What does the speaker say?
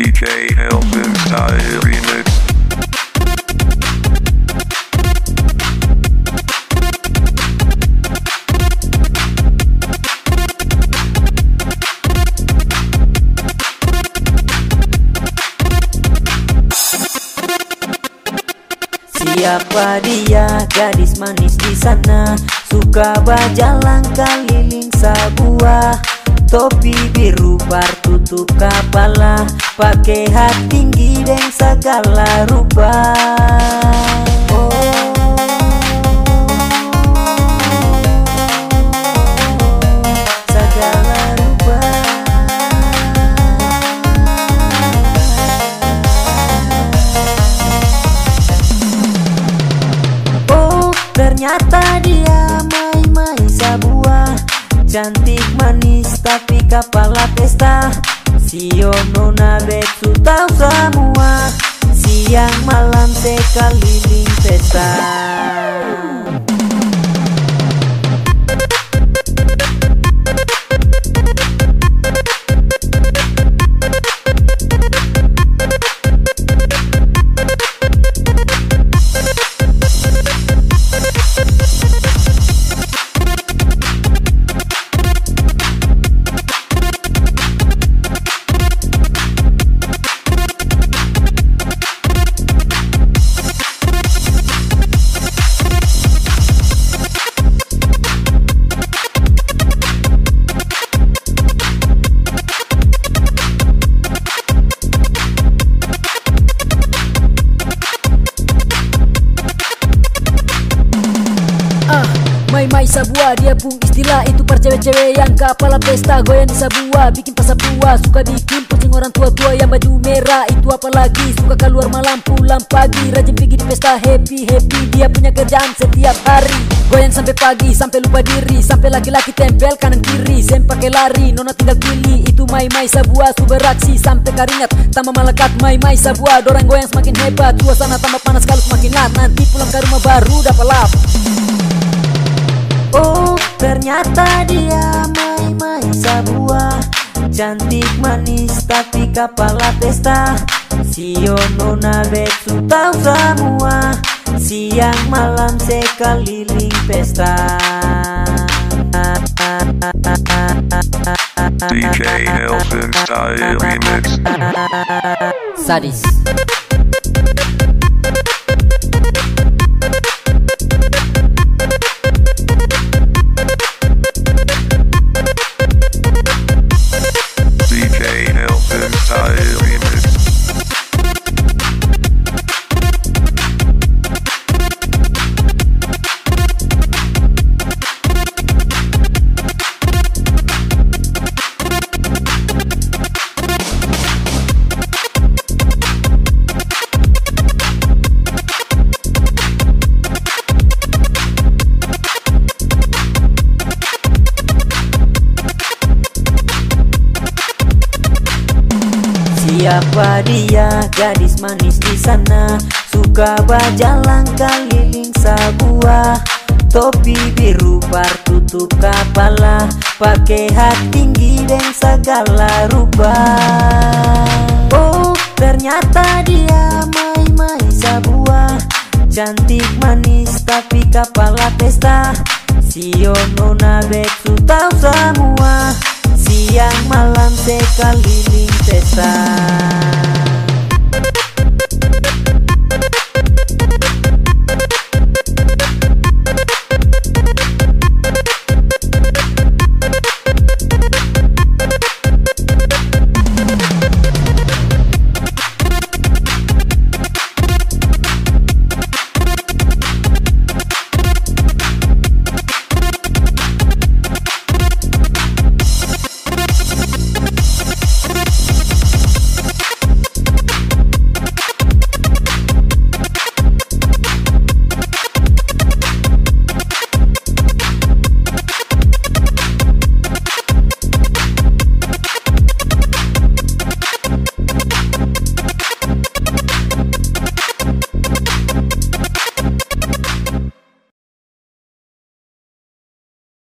DJ Elvin Style Remix. Siapa dia, gadis manis di sana, suka berjalan keliling sebuah topi biru bertutup kepala, pakai hat tinggi dan segala rupa. Segala rupa. Ternyata dia mai-mai sebuah cantik manis tapi kepala pesta. Sio nona betu tahu semua, siang malam sekeliling pesta. Mai-mai sabua, dia pun istilah itu per cewek-cewek yang kepala pesta, goyang di sabua, bikin pasapua, suka bikin pusing orang tua-tua yang baju merah. Itu apalagi suka keluar malam pulang pagi, rajin pergi di pesta, happy-happy. Dia punya kerjaan setiap hari, goyang sampai pagi, sampai lupa diri, sampai laki-laki tempel kanan kiri, sem pakai lari, nona tinggal pilih. Itu mai-mai sabua, su beraksi sampai keringat, tambah melekat. Mai-mai sabua, dorang goyang semakin hebat, suasana tambah panas kalau semakin hangat, nanti pulang ke rumah baru dapat lap. Oh, ternyata dia mai-mai sebuah cantik manis tapi kepala pesta. Sio nona betu tahu semua, siang malam sekeliling pesta. DJ Elvin Style Remix. Sadis. DJ Elvin Style Remix. Siapa dia, gadis manis di sana, suka berjalan keliling sebuah topi biru bertutup kepala, pakai hat tinggi dan segala rupa. Oh, ternyata dia mai-mai sebuah cantik manis tapi kepala pesta. Sio nona betu tahu semua, siang malam sekeliling pesta.